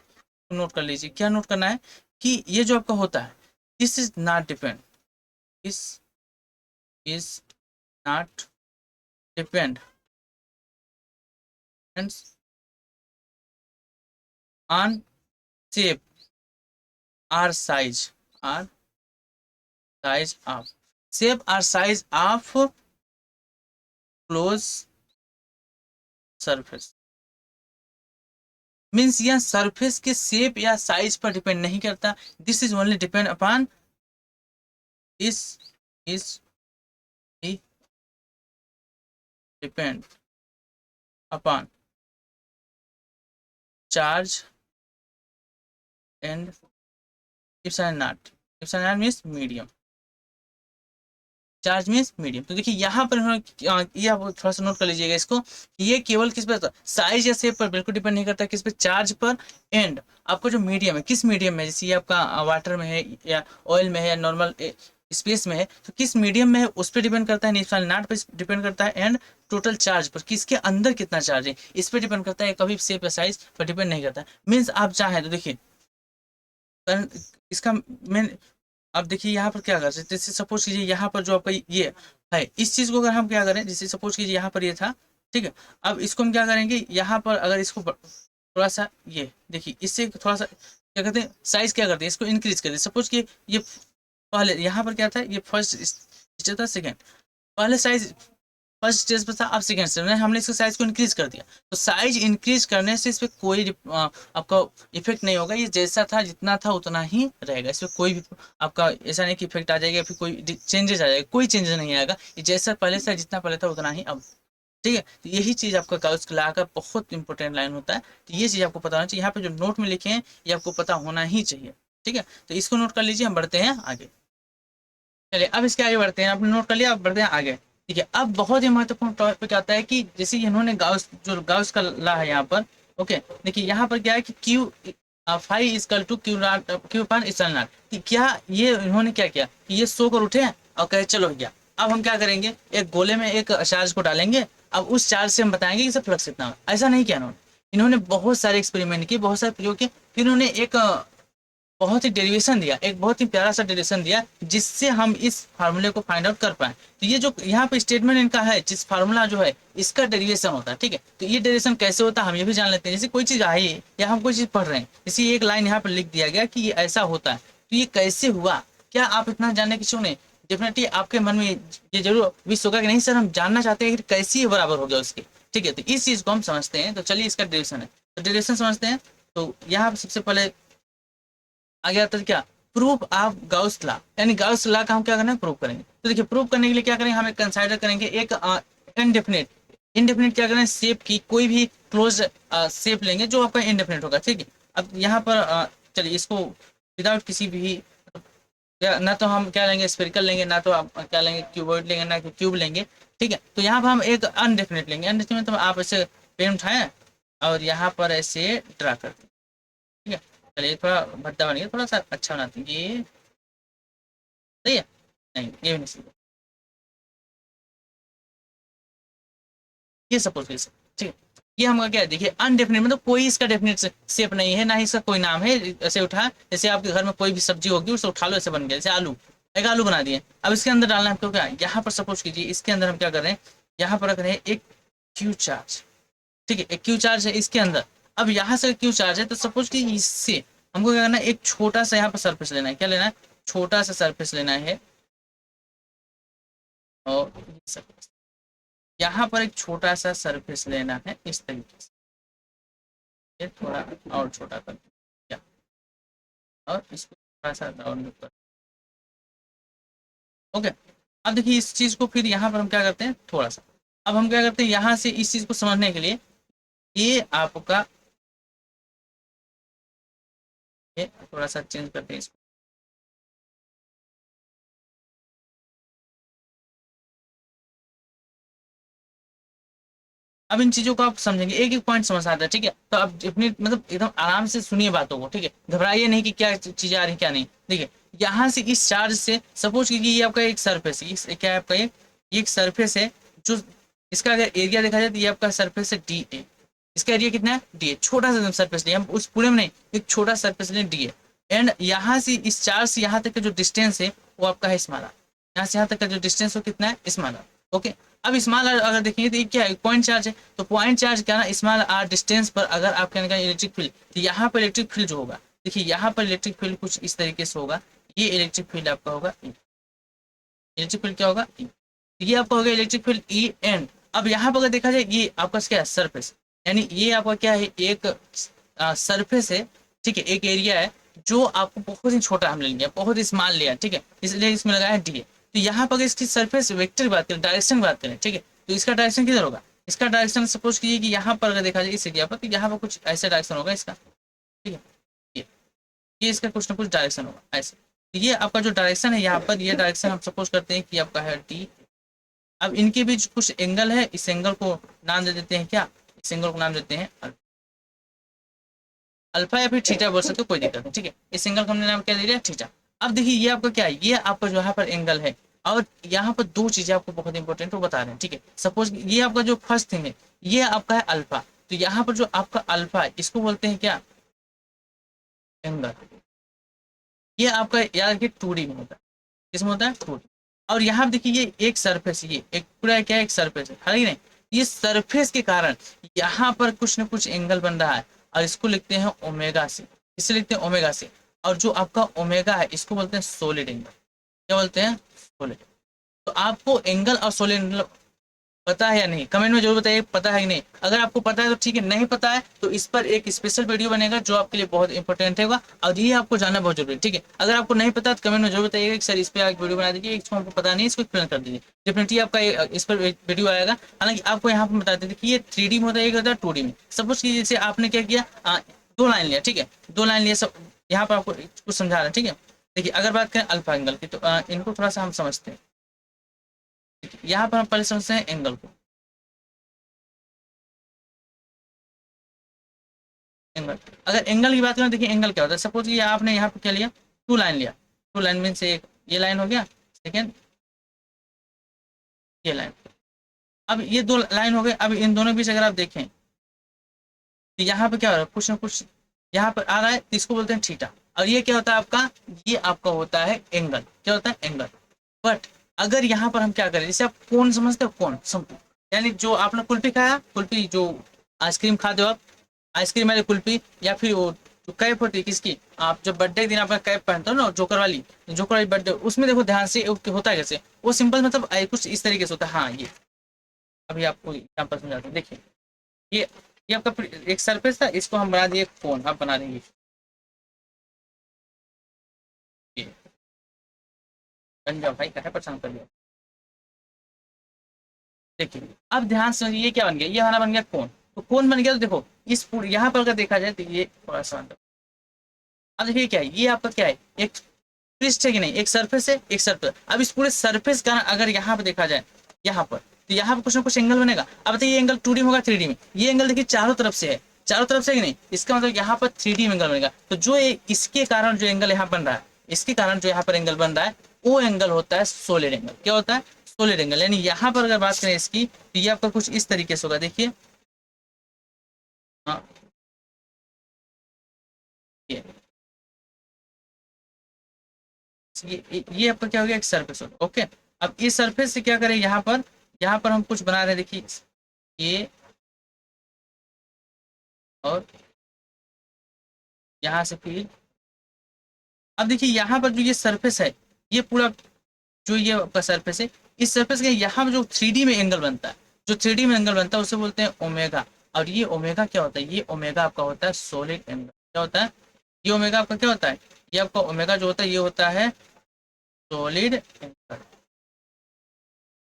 नोट कर लीजिए, क्या नोट करना है कि ये जो आपका होता है, this is not depend, this is not depend on shape or size, or size of, shape or size of closed surface, means यह सरफेस के शेप या साइज पर डिपेंड नहीं करता, this is only depend upon, this is depend upon charge and epsilon naught, epsilon naught means medium, charge means medium. तो देखिए यहाँ पर ये आप थोड़ा सा नोट कर लीजिएगा इसको, ये केवल किस पर, साइज या शेप पर बिल्कुल डिपेंड नहीं करता, किस पे, चार्ज पर, एंड आपका जो मीडियम है, किस मीडियम में, जैसे ये आपका वाटर में है या ऑयल में है या नॉर्मल स्पेस में है, तो किस मीडियम में है उस पर डिपेंड करता है, इप्सिलॉन नॉट पर डिपेंड करता है, एंड टोटल चार्ज पर, किसके अंदर कितना चार्ज है इस पर डिपेंड करता है, कभी शेप या साइज पर डिपेंड नहीं करता। मीन्स आप चाहें तो देखिए इसका मेन, अब देखिए यहाँ पर क्या कर सकते, जैसे सपोज कीजिए यहाँ पर जो आपका ये है, इस चीज को अगर हम क्या करें, जैसे सपोज कीजिए यहाँ पर ये था, ठीक है, अब इसको हम क्या करेंगे, यहाँ पर अगर इसको थोड़ा सा, ये देखिए इससे थोड़ा सा क्या करते हैं, साइज क्या करते हैं, इसको इंक्रीज करते हैं, सपोज कि ये पहले यहाँ पर क्या था, ये फर्स्ट स्टेज था, सेकेंड, पहले साइज फर्स्ट स्टेज पर था, अब सेकंड स्टेज में हमने इसके साइज को इंक्रीज कर दिया, तो साइज इंक्रीज करने से इस पर कोई आपका इफेक्ट नहीं होगा, ये जैसा था जितना था उतना ही रहेगा, इसमें कोई भी आपका ऐसा नहीं कि इफेक्ट आ जाएगा, फिर कोई चेंजेस आ जाएगा, कोई चेंजेस नहीं आएगा, ये जैसा पहले था, जितना पहले था उतना ही अब, ठीक है। तो यही चीज आपका गाउस लॉ का बहुत इंपॉर्टेंट लाइन होता है, तो ये चीज आपको पता होना चाहिए, यहाँ पे जो नोट में लिखे हैं ये आपको पता होना ही चाहिए, ठीक है, तो इसको नोट कर लीजिए, हम बढ़ते हैं आगे। चलिए अब इसके आगे बढ़ते हैं, आपने नोट कर लिया, अब बढ़ते हैं आगे, ठीक है। अब बहुत ही महत्वपूर्ण टॉपिक आता है कि जैसे इन्होंने गाउस, जो गाउस का लॉ है यहाँ पर, ओके, देखिए यहाँ पर क्या है कि क्यू फाई इज कल टू क्यू नॉट, क्यू पान इक्वल नॉट, क्या ये इन्होंने क्या किया कि ये सो कर उठे और कहे चलो भैया अब हम क्या करेंगे, एक गोले में एक चार्ज को डालेंगे, अब उस चार्ज से हम बताएंगे कि इसका फ्लक्स कितना है, ऐसा नहीं किया इन्होंने, इन्होंने बहुत सारे एक्सपेरिमेंट किए, बहुत सारे प्रयोग किए, फिर उन्होंने एक बहुत ही डेरिवेशन दिया, एक बहुत ही प्यारा सा डेरिवेशन दिया, जिससे हम इस फार्मूले को फाइंड आउट कर पाए। तो ये जो यहाँ पे स्टेटमेंट इनका है, जिस फार्मूला जो है इसका डेरिवेशन होता है, ठीक है, तो ये डेरिवेशन कैसे होता है हम ये भी जान लेते हैं। जैसे कोई चीज आई या हम कोई चीज पढ़ रहे हैं, जैसे एक लाइन यहाँ पर लिख दिया गया कि ये ऐसा होता है, तो ये कैसे हुआ, क्या आप इतना जानने की क्यों नहीं, डेफिनेटली आपके मन में ये जरूर विश होगा कि नहीं सर हम जानना चाहते हैं कि कैसे ये बराबर हो गया उसके, ठीक है, तो इस चीज को हम समझते हैं। तो चलिए इसका डेरिवेशन है, तो डेरिवेशन समझते हैं। तो यहाँ सबसे पहले आ गया था क्या, प्रूफ ऑफ गाउस लॉ, यानी गाउस लॉ का हम क्या करना है, प्रूफ करेंगे। तो देखिए प्रूफ करने के लिए क्या करेंगे, हमें कंसाइडर करेंगे एक इनडेफिनेट, इनडेफिनेट क्या करें, शेप की कोई भी क्लोज शेप लेंगे जो आपका इनडेफिनेट होगा, ठीक है। अब यहाँ पर चलिए इसको विदाउट किसी भी ना तो हम क्या लेंगे स्फेरिकल लेंगे, ना तो आप क्या लेंगे क्यूबॉइड लेंगे, ना क्यूब लेंगे, ठीक है। तो यहाँ पर हम एक अनडेफिनेट लेंगे, अनडेफिनेट तो आप ऐसे पेन उठाएं और यहाँ पर ऐसे ड्रा करते हैं, ठीक है। चलिए थोड़ा भद्दा बन गया, थोड़ा सा अच्छा बनाते हैं, ये सही है, नहीं ये भी नहीं सही है, ये सपोज कैसे, ठीक है। ये हम क्या है, देखिए अनडेफिनेट मतलब कोई इसका डेफिनेट शेप नहीं है, ना ही इसका कोई नाम है। ऐसे उठा, जैसे आपके घर में कोई भी सब्जी होगी उसे उठा लो, ऐसे बन गया, जैसे आलू, एक आलू बना दिए। अब इसके अंदर डालना है आपको क्या, यहाँ पर सपोज कीजिए इसके अंदर हम क्या कर रहे हैं, यहाँ पर रख रहे हैं एक क्यू चार्ज, ठीक है, एक क्यू चार्ज है इसके अंदर। अब यहाँ से क्यू चार्ज है तो सपोज कि इससे हमको क्या करना है, एक छोटा सा यहाँ पर सरफेस लेना है, क्या लेना है, छोटा सा सरफेस लेना है। और यहाँ पर एक छोटा सा सरफेस लेना है इस तरीके से, ये थोड़ा और छोटा कर दिया और इसको थोड़ा सा डाउन कर, ओके। अब देखिए इस चीज को फिर यहाँ पर हम क्या करते हैं, थोड़ा सा अब हम क्या करते हैं, यहाँ से इस चीज को समझने के लिए ये आपका, ये थोड़ा सा चेंज करते हैं इसको। अब इन चीजों को आप समझेंगे, एक एक पॉइंट समझ आता है, ठीक है। तो अब अपनी मतलब एकदम आराम से सुनिए बातों को, ठीक है, घबराइए नहीं कि क्या चीजें आ रही क्या नहीं। देखिए यहाँ से इस चार्ज से सपोज कीजिए ये आपका एक सरफेस है, क्या है आपका एक सरफेस है, जो इसका अगर एरिया देखा जाए तो ये आपका सरफेस है डी ए। इसका एरिया कितना है, डी ए, छोटा सा सरफेस लिया हम, उस पूरे में नहीं, एक छोटा सरफेस लें डी ए। एंड यहाँ से इस चार्ज से यहाँ तक का जो डिस्टेंस है वो आपका है स्मॉल आर, यहाँ से यहाँ तक का जो डिस्टेंस हो कितना है, स्मॉल आर, ओके। अब स्मॉल आर अगर देखेंगे तो ये क्या है, पॉइंट चार्ज है, तो पॉइंट चार्ज क्या ना, स्मॉल आर डिस्टेंस पर अगर आप कहने का इलेक्ट्रिक फील्ड, तो यहाँ पर इलेक्ट्रिक फील्ड जो होगा, देखिए यहाँ पर इलेक्ट्रिक फील्ड कुछ इस तरीके से होगा, ये इलेक्ट्रिक फील्ड आपका होगा, इलेक्ट्रिक फील्ड क्या होगा, ये आपका होगा इलेक्ट्रिक फील्ड ई एन। अब यहाँ पर अगर देखा जाए ये आपका क्या है, सरफेस, यानी ये आपका क्या है, एक सरफेस है, ठीक है, एक एरिया है जो आपको बहुत ही छोटा हम ले लिया, बहुत ही स्मॉल लिया, ठीक है, इसलिए इसमें लगाया डी है। तो यहाँ पर इसकी सरफेस वेक्टर की बात करें, डायरेक्शन की बात करें, ठीक है, तो इसका डायरेक्शन किधर होगा, इसका डायरेक्शन सपोज कीजिए कि यहाँ पर अगर देखा जाए इस एरिया पर, तो यहाँ पर कुछ ऐसा डायरेक्शन होगा इसका, ठीक है, ये इसका कुछ ना कुछ डायरेक्शन होगा ऐसे। तो ये आपका जो डायरेक्शन है यहाँ पर, ये डायरेक्शन हम सपोज करते हैं कि आपका है टी। अब इनके बीच कुछ एंगल है, इस एंगल को नाम दे देते हैं क्या, इस एंगल को नाम देते हैं अल्फा या फिर थीटा बोल सकते हो, कोई दिक्कत नहीं, ठीक है। इस एंगल का हमने नाम क्या दे दिया, थीटा। अब देखिए ये आपका क्या है, ये आपका जो यहाँ पर एंगल है, और यहाँ पर दो चीजें आपको बहुत इंपॉर्टेंट वो बता रहे हैं, ठीक है। सपोज ये आपका जो फर्स्ट थिंग है ये आपका है अल्फा, तो यहाँ पर जो आपका अल्फा है इसको बोलते हैं क्या, एंगल। ये आपका याद रखिए 2D में होता है, किसमें होता है, 2D। और यहाँ देखिए ये एक सरफेस, ये एक पूरा क्या है, एक सरफेस है ही नहीं, ये सरफेस के कारण यहाँ पर कुछ ना कुछ एंगल बन रहा है, और इसको लिखते हैं ओमेगा से, इसे लिखते हैं ओमेगा से। और जो आपका ओमेगा है इसको बोलते हैं सोलिड एंगल, क्या बोलते हैं, सोलिड। तो आपको एंगल और सोलिड पता है या नहीं, कमेंट में जरूर बताइए पता है कि नहीं। अगर आपको पता है तो ठीक है, नहीं पता है तो इस पर एक स्पेशल वीडियो बनेगा जो आपके लिए बहुत इंपॉर्टेंट होगा, और ये आपको जानना बहुत जरूरी है, ठीक है। अगर आपको नहीं पता तो कमेंट में जरूर बताइएगा कि सर इस पर एक वीडियो बना दीजिए, इसको हमको पता नहीं, इसको एक्सप्लेन कर दीजिए, डेफिनेटली आपका इस पर वीडियो आएगा। हालांकि आपको यहाँ पर बता देते कि ये 3D में होता है, एक होता है 2D में। सपोज की जैसे आपने क्या किया, दो लाइन लिया, ठीक है, दो लाइन लिया, सब यहाँ पर आपको कुछ समझा रहा है, ठीक है। देखिए अगर बात करें अल्फा एंगल की, तो इनको थोड़ा सा हम समझते हैं, यहाँ पर हम पहले समझते हैं एंगल को, एंगल। अगर एंगल की बात करें, देखिए एंगल क्या होता है, सपोज ये आपने यहाँ पे क्या लिया, टू लाइन लिया, टू लाइन मीन से एक ये लाइन हो गया, सेकेंड ये लाइन। अब ये दो लाइन हो गए, अब इन दोनों के बीच अगर आप देखें तो यहाँ पे क्या हो रहा है, कुछ ना कुछ यहाँ पर आ रहा है, तो इसको बोलते हैं थीटा। और ये क्या होता है आपका, ये आपका होता है एंगल, क्या होता है, एंगल। बट अगर यहाँ पर हम क्या करें, जैसे आप कौन समझते हो, कौन शंकु, यानी जो आपने कुल्फी खाया, कुल्फी जो आइसक्रीम खाते हो आप, आइसक्रीम वाली कुल्फी, या फिर वो जो कैप होती है किसकी, आप जब बर्थडे के दिन आपका कैप पहनते हो ना, जोकर वाली बर्थडे, उसमें देखो ध्यान से होता है कैसे, वो सिंपल मतलब कुछ इस तरीके से होता है। हाँ ये अभी आपको यहाँ पर समझाते हैं, देखिए ये ये आपका एक सरफेस था, इसको हम बना दिए कोन, आप बना देंगे बन जाओ भाई, कहे परेशान कर लिया। देखिए अब ध्यान से समझिए, ये क्या बन गया, ये हमारा बन गया कोण। तो कोण बन गया, तो देखो इस पूरे यहाँ पर अगर देखा जाए तो ये थोड़ा सा अब देखिए क्या है, ये आपका क्या है, एक पृष्ठ है कि नहीं, एक सरफेस है, एक सरफेस। अब इस पूरे सरफेस का अगर यहाँ पर देखा जाए, यहाँ पर तो यहाँ पर कुछ ना कुछ एंगल बनेगा। अब बताइए ये एंगल 2D में होगा 3D में, ये एंगल देखिए चारों तरफ से है, चारों तरफ से कि नहीं, इसका मतलब यहाँ पर 3D में एंगल बनेगा। तो जो इसके कारण जो एंगल यहाँ बन रहा है, इसके कारण जो यहाँ पर एंगल बन रहा है, वो एंगल होता है सॉलिड एंगल। क्या होता है, सॉलिड एंगल। यानी यहाँ पर अगर बात करें इसकी, तो ये आपका कुछ इस तरीके से होगा, देखिए हाँ ये ये आपका क्या हो गया, एक सरफेस होगा। ओके, अब इस सरफेस से क्या करें, यहाँ पर हम कुछ बना रहे हैं, देखिए ये, और यहाँ से फिर अब देखिए यहाँ पर जो ये सरफेस है, ये पूरा जो ये आपका सरफेस है, इस सरफेस के यहाँ पर जो 3D में एंगल बनता है, जो 3D में एंगल बनता है उसे बोलते हैं ओमेगा। और ये ओमेगा क्या होता है, ये ओमेगा आपका होता है सॉलिड एंगल। क्या होता है, ये ओमेगा आपका क्या होता है, ये आपका ओमेगा जो होता है, ये होता है सॉलिड एंगल।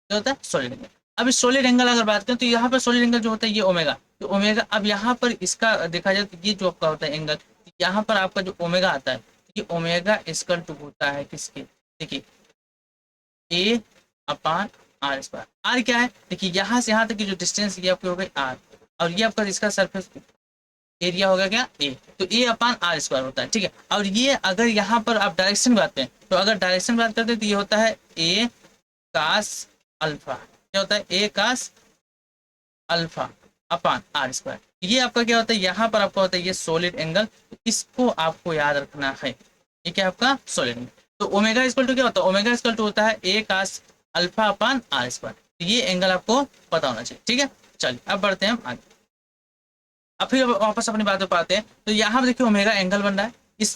क्या होता है, सॉलिड एंगल। अब इस सॉलिड एंगल अगर बात करें, तो यहाँ पर सॉलिड एंगल जो होता है ये ओमेगा, तो ओमेगा। अब यहाँ पर इसका देखा जाए तो ये जो आपका होता है एंगल, यहाँ पर आपका जो ओमेगा आता है, ये ओमेगा इक्वल टू होता है किसके, देखिए ए अपान आर स्क्वायर। आर क्या है, देखिए यहाँ से यहाँ तक की जो डिस्टेंस ये आपकी हो गई आर, और ये आपका इसका सरफेस एरिया होगा क्या, ए। तो ए अपान आर स्क्वायर होता है, ठीक है। और ये अगर यहाँ पर आप डायरेक्शन बात करें, तो अगर डायरेक्शन बात करते हैं तो ये होता है ए कास अल्फा। क्या होता है, A cos alpha upon R square. ये आपका क्या होता है, यहाँ पर आपका होता है ये सॉलिड एंगल। तो इसको आपको याद रखना है, ये क्या आपका सॉलिड एंगल। तो ओमेगा इक्वल टू क्या होता है, ओमेगा इक्वल टू होता है A cos alpha upon R square. तो ये एंगल आपको पता होना चाहिए, ठीक है। चलिए अब बढ़ते हैं हम आगे। अब फिर वापस अपनी बात पे आते हैं। तो यहाँ पर देखिए ओमेगा एंगल बन रहा है इस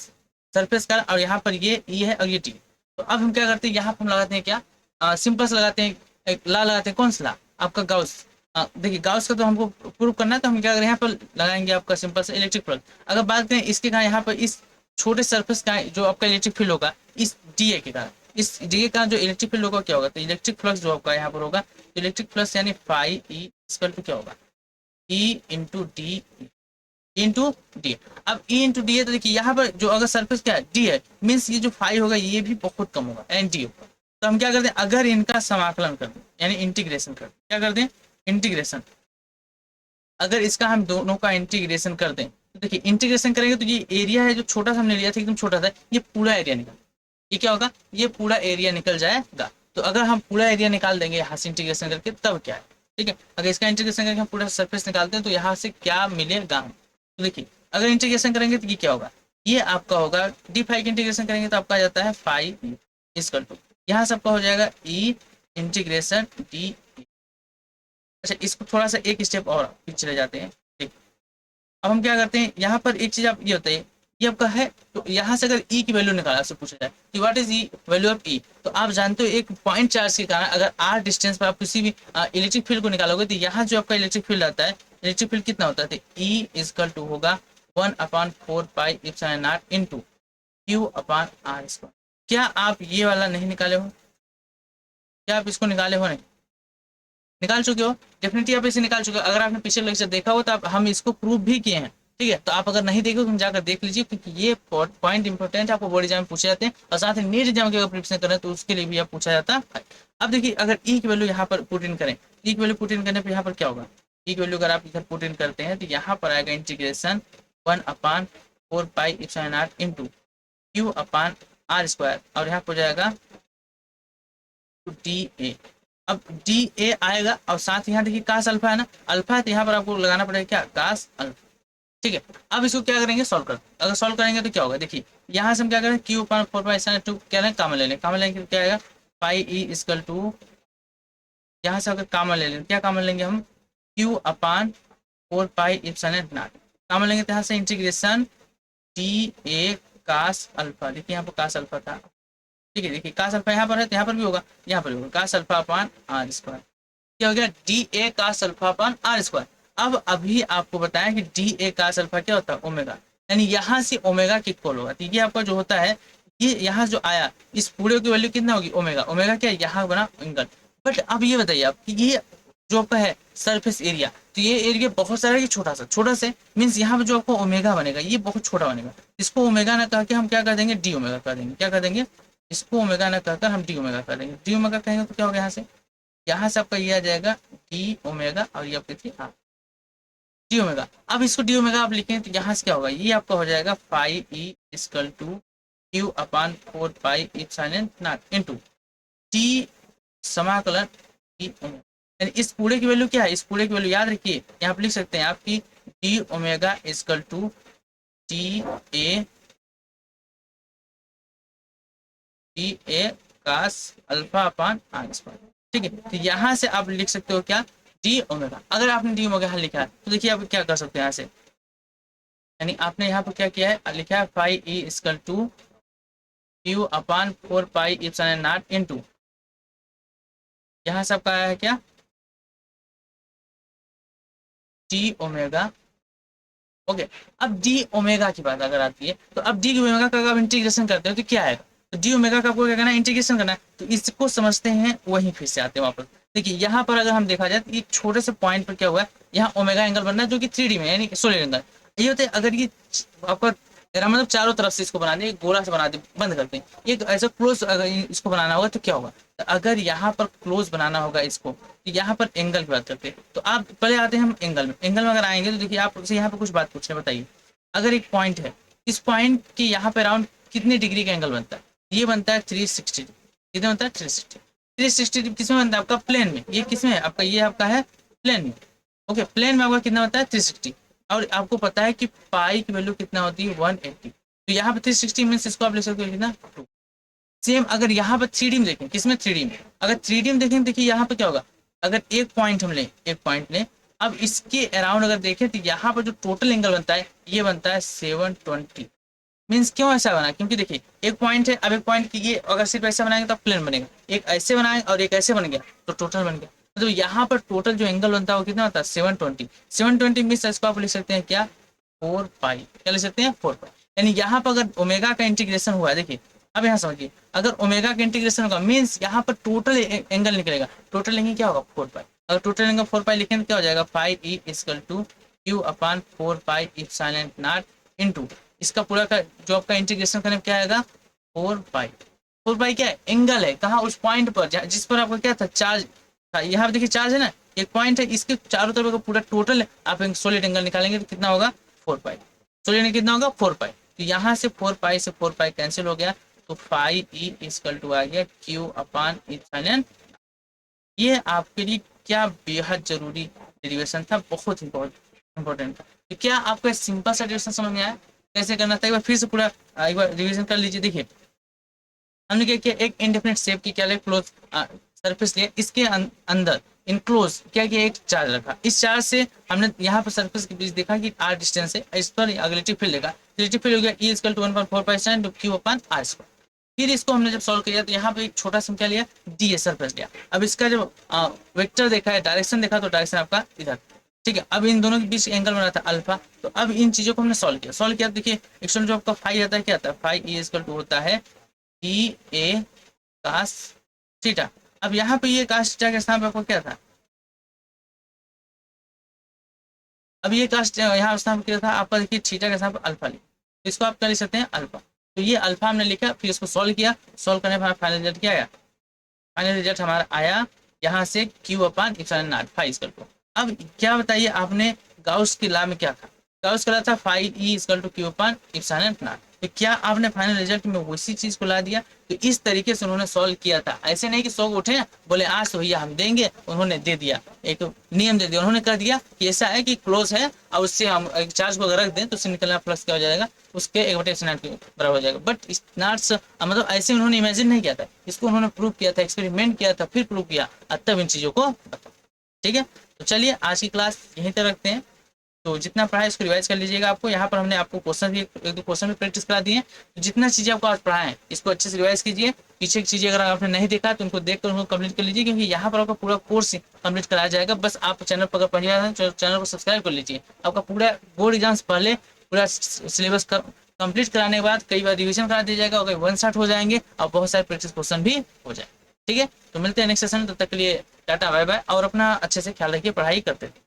सरफेस का, और यहाँ पर ये ई है और ये टी। तो अब हम क्या करते हैं, यहाँ पर हम लगाते हैं क्या, सिंपल से लगाते हैं, एक ला लगाते हैं। कौन सा ला, आपका गाउस। देखिए गाउस का तो हमको प्रूव करना है, तो हम क्या करें, यहाँ पर लगाएंगे आपका सिंपल से इलेक्ट्रिक फील्ड। अगर बात करें इसके कारण, यहाँ पर इस छोटे सरफेस का जो आपका इलेक्ट्रिक फील्ड होगा, इस डी ए के कारण, इस डी ए का जो इलेक्ट्रिक फील्ड होगा क्या होगा, तो इलेक्ट्रिक फ्लक्स जो आपका यहाँ पर होगा, तो इलेक्ट्रिक फ्लक्स यानी फाई ई इक्वल टू क्या होगा, E into D into D. अब ई इंटू डी है, तो देखिए यहाँ पर जो अगर सरफेस क्या है डी है, मीन्स ये जो फाई होगा ये भी बहुत कम होगा, एन डी होगा। तो हम क्या करते हैं, अगर इनका समाकलन कर दें, यानी इंटीग्रेशन कर दें, क्या कर दें, इंटीग्रेशन। अगर इसका हम दोनों का इंटीग्रेशन कर दें, तो देखिए इंटीग्रेशन करेंगे तो ये एरिया है जो छोटा सा हमने लिया था, एकदम छोटा था, ये पूरा एरिया निकल, ये क्या होगा, ये पूरा एरिया निकल जाएगा। तो अगर हम पूरा एरिया निकाल देंगे यहाँ से इंटीग्रेशन करके, तब क्या है, ठीक है। अगर इसका इंटीग्रेशन करके हम पूरा सरफेस निकालते हैं, तो यहाँ से क्या मिलेगा, तो देखिए अगर इंटीग्रेशन करेंगे तो ये क्या होगा, ये आपका होगा डी फाई का इंटीग्रेशन करेंगे तो आपका आ जाता है फाई इक्वल टू, यहाँ से आपका हो जाएगा ई इंटीग्रेशन डी। अच्छा इसको थोड़ा सा एक स्टेप और पीछे चले जाते हैं, ठीक। अब हम क्या करते हैं, यहाँ पर एक चीज आप ये होता है, ये आपका है, तो यहाँ से अगर ई की वैल्यू निकाला से पूछा जाए कि what is E value of E, तो आप जानते हो एक पॉइंट चार्ज के कारण अगर आर डिस्टेंस पर आप किसी भी इलेक्ट्रिक फील्ड को निकालोगे, तो यहाँ जो आपका इलेक्ट्रिक फील्ड आता है, इलेक्ट्रिक फील्ड कितना होता है, तो ई इक्वल टू होगा 1/4 pi epsilon naught into Q upon R square. क्या आप ये वाला नहीं निकाले हो, क्या आप इसको निकाले हो, नहीं निकाल चुके हो, डेफिनेटली आप इसे निकाल चुके हो। अगर आपने पिछले लेक्चर देखा हो तो आप हम इसको प्रूव भी किए हैं, ठीक है। तो आप अगर नहीं देखे तो जाकर देख लीजिए, क्योंकि ये पॉइंट इंपॉर्टेंट आपको बोर्ड एग्जाम में पूछे जाते हैं, और साथ ही नीट एग्जाम की अगर प्रिपरेशन करें तो उसके लिए भी आप पूछा जाता है। अब देखिए अगर ई की वैल्यू यहाँ पर पुट इन करें, ई की वैल्यू पुट इन करने पर यहाँ पर क्या होगा, ई की वैल्यू अगर आप इधर पुट इन करते हैं तो यहाँ पर आएगा integration 1/4 pi epsilon naught into Q upon R square, और यहाँ पर हो जाएगा डी ए। अब डी ए आएगा, और साथ यहाँ देखिए कास अल्फा है ना, अल्फा है, तो यहाँ पर आपको लगाना पड़ेगा क्या, कास अल्फा, ठीक है। अब इसको क्या करेंगे, सॉल्व कर, अगर सॉल्व करेंगे तो क्या होगा, देखिए यहाँ से हम क्या करें, क्यू अपान 4 पाई टू क्या लें, कामन ले लें, कामन लेंगे तो क्या आएगा, पाई ई इक्वल टू, यहाँ से अगर कामन ले लें, क्या कामन लेंगे हम, Q upon 4 pi epsilon naught, common लेंगे तो यहाँ से integration D A cos alpha, देखिए यहाँ पर कास अल्फा था, ठीक है। देखिए कास अल्फा यहाँ पर है तो यहाँ पर भी होगा, यहाँ पर भी होगा, cos alpha upon R square, क्या हो गया, D A cos alpha upon R square. अब अभी आपको बताया कि डी ए कास अल्फा क्या होता है, ओमेगा, यानी यहाँ से ओमेगा की इक्वल होगा। तो ये आपका जो होता है, ये यहाँ जो आया इस पूरे की वैल्यू कितना होगी ओमेगा, ओमेगा क्या है यहाँ बना एंगल। बट अब ये बताइए आप कि ये जो आपका है सरफेस एरिया, तो ये एरिया बहुत सारा है, छोटा सा, छोटा से मीन्स यहाँ पे जो आपको ओमेगा बनेगा ये बहुत छोटा बनेगा। इसको ओमेगा ना कह के हम क्या कर देंगे डी ओमेगा कर देंगे, क्या कर देंगे इसको ओमेगा ना कहकर हम डी ओमेगा कर देंगे। डी ओमेगा कहेंगे तो क्या होगा यहाँ से आपका ये आ जाएगा डी ओमेगा और ये आपकी थी डी ओमेगा। अब इसको डी ओमेगा आप लिखें तो यहाँ से क्या होगा ये आपका हो जाएगा phi E equal to Q upon 4 pi epsilon naught into T समाकलन डी ओमेगा। यानी इस पूरे की वैल्यू क्या है, इस पूरे की वैल्यू याद रखिए यहाँ पे लिख सकते हैं आपकी D omega equal to T A cos alpha upon R square. ठीक है, तो यहाँ से आप लिख सकते हो क्या डी ओमेगा। अगर आपने डी ओमेगा यहाँ लिखा है तो देखिए आप क्या कर सकते हैं यहाँ से, यानी आपने यहाँ पर क्या किया है लिखा है phi E equal to Q upon 4 pi epsilon naught into यहाँ से आपका आया है क्या डी ओमेगा। ओके, अब डी ओमेगा की बात अगर आती है तो अब डी ओमेगा का आप इंटीग्रेशन करते हो तो क्या आएगा, तो डी ओमेगा का आपको क्या करना है इंटीग्रेशन करना है। तो इसको समझते हैं वहीं फिर से आते हैं वापस। देखिए यहाँ पर अगर हम देखा जाए तो एक छोटे से पॉइंट पर क्या हुआ है यहाँ ओमेगा एंगल बनना है जो कि 3D में यानी सोलिड एंगल। ये होता है अगर ये आपका तेरा मतलब चारों तरफ से इसको बना दे गोला से बना दे बंद करते हैं, एक ऐसा क्लोज अगर इसको बनाना होगा तो क्या होगा, तो अगर यहाँ पर क्लोज बनाना होगा इसको तो यहाँ पर एंगल की बात करते हैं। तो आप पहले आते हैं हम एंगल में, एंगल में अगर आएंगे तो देखिए आपसे यहाँ पर कुछ बात पूछ रहे बताइए। अगर एक पॉइंट है इस पॉइंट के यहाँ पे अराउंड कितने डिग्री का एंगल बनता है, ये बनता है 360। कितने बनता है 360। 360 किसमें बनता है आपका प्लेन में, ये किसमें है आपका ये आपका है प्लेन में। ओके, प्लेन में आपका कितना बनता है 360 और आपको पता है कि पाई की वैल्यू कितना होती है 180। तो यहाँ पे 360 मीन्स इसको आप लिख सकते हो कितना 2। सेम अगर यहाँ पर 3D में देखें, किसमें 3D में, अगर 3D में देखें देखिए यहाँ पर क्या होगा, अगर एक पॉइंट हम लें, एक पॉइंट लें, अब इसके अराउंड अगर देखें तो यहाँ पर जो टोटल एंगल बनता है ये बनता है 720। मीन्स क्यों ऐसा बना, क्योंकि देखिए एक पॉइंट है, अब एक पॉइंट की ये अगर सिर्फ ऐसा बनाएंगे तो प्लेन बनेगा, एक ऐसे बनाएंगे और एक ऐसे बन गया तो टोटल बन गया। तो यहाँ पर टोटल जो एंगल बनता है वो कितना होता है 720। 720 मीन्स इसको आप लिख सकते हैं क्या 4 पाई, क्या लिख सकते हैं 4 पाई। यानी यहाँ पर अगर ओमेगा का इंटीग्रेशन हुआ है, देखिए अब यहाँ समझिए अगर ओमेगा का इंटीग्रेशन होगा मीन्स यहाँ पर टोटल एंगल निकलेगा, टोटल लेंगे क्या होगा 4 पाई। अगर टोटल एंगल 4 पाई लिखेंगे तो क्या हो जाएगा 5 E equal to Q upon 4 pi epsilon naught into इसका पूरा का जो आपका इंटीग्रेशन करने क्या आएगा 4 पाई। 4 पाई क्या है एंगल है कहाँ उस पॉइंट पर जिस पर आपका क्या था चार्ज था, यहाँ पे देखिए चार्ज है ना, एक पॉइंट है इसके चारों तरफ का पूरा टोटल आप सॉलिड एंगल निकालेंगे तो कितना होगा 4 पाई। सॉलिड एंगल कितना होगा 4 पाई। तो यहाँ से 4 पाई से 4 पाई कैंसिल हो गया तो 5 ई इक्वल टू आ गया क्यू अपान इप्सिलॉन। ये आपके लिए क्या बेहद जरूरी डेरिवेशन था, बहुत इंपॉर्टेंट था। तो क्या आपको सिंपल सा डेरिवेशन समझ में आया कैसे करना था, एक बार फिर से पूरा एक बार रिवीजन कर लीजिए। देखिए हमने क्या किया एक इंडेफिनिट शेप की क्या क्लोज सरफेस लिया, इसके अंदर इनक्लोज क्या किया एक चार्ज रखा, इस चार्ज से हमने यहाँ पर सरफेस के बीच देखा कि r डिस्टेंस है, इस पर इलेक्ट्रिक फील्ड देखा, इलेक्ट्रिक फील्ड हो गया E equal to 1.4 pi sin Q upon r square. फिर इसको हमने जब सॉल्व किया तो यहाँ पे एक छोटा सा क्या लिया डी ए सरफेस लिया। अब इसका जब वेक्टर देखा है डायरेक्शन देखा तो डायरेक्शन आपका इधर, ठीक है। अब इन दोनों के बीच एंगल बना था अल्फा, तो अब इन चीजों को हमने सॉल्व किया देखिए एक्चुअल जो आपका फाई आता है क्या आता है 5 ई इक्वल टू होता है ई ए कास थीटा। अब यहाँ पे ये कास थीटा के स्थान पे आपको क्या था, अब ये कास यहाँ स्थान पे क्या था आपका देखिए थीटा के स्थान पे अल्फा लिखा, इसको आप क्या लिख सकते हैं अल्फा। तो ये अल्फा हमने लिखा, फिर इसको सॉल्व किया, सॉल्व करने पर फाइनल रिजल्ट क्या आया, फाइनल रिजल्ट हमारा आया यहाँ से Q upon epsilon naught 5 equal to. अब क्या बताइए आपने गाउस की लॉ में क्या था, गाउस का लॉ था 5 E equal to Q upon epsilon naught. तो क्या आपने फाइनल रिजल्ट में उसी चीज को ला दिया, तो इस तरीके से उन्होंने सॉल्व किया था। ऐसे नहीं कि 100 उठे बोले आज तो भैया हम देंगे, उन्होंने दे दिया, एक नियम दे दिया, उन्होंने कर दिया कि ऐसा है कि क्लोज है और उससे हम एक चार्ज को अगर रख दें तो उससे निकलना फ्लक्स क्या हो जाएगा उसके 1/8 के बराबर हो जाएगा। बट इस नॉट्स मतलब ऐसे उन्होंने इमेजिन नहीं किया था, इसको उन्होंने प्रूव किया था, एक्सपेरिमेंट किया था, फिर प्रूव किया, तब इन चीजों को बता। ठीक है, तो चलिए आज की क्लास यहीं तक रखते हैं। तो जितना पढ़ा है इसको रिवाइज कर लीजिएगा। आपको यहाँ पर हमने आपको क्वेश्चन भी एक दो क्वेश्चन भी प्रैक्टिस करा दिए, तो जितना चीज़ें आपको आज पढ़ाए हैं इसको अच्छे से रिवाइज कीजिए। पीछे की चीज़ें अगर आपने नहीं देखा तो उनको देखकर उनको कंप्लीट कर लीजिए, क्योंकि यहाँ पर आपका पूरा कोर्स कंप्लीट कराया जाएगा। बस आप चैनल पर अगर पढ़िए तो चैनल को सब्सक्राइब कर लीजिए। आपका पूरा बोर्ड एग्जाम्स पहले पूरा सिलेबस कंप्लीट कराने के बाद कई बार रिवीजन करा दिया जाएगा और कई वन शॉट हो जाएंगे और बहुत सारे प्रैक्टिस क्वेश्चन भी हो जाए। ठीक है, तो मिलते हैं नेक्स्ट सेशन, तब तक के लिए टाटा बाय बाय, और अपना अच्छे से ख्याल रखिए, पढ़ाई करते रहिए।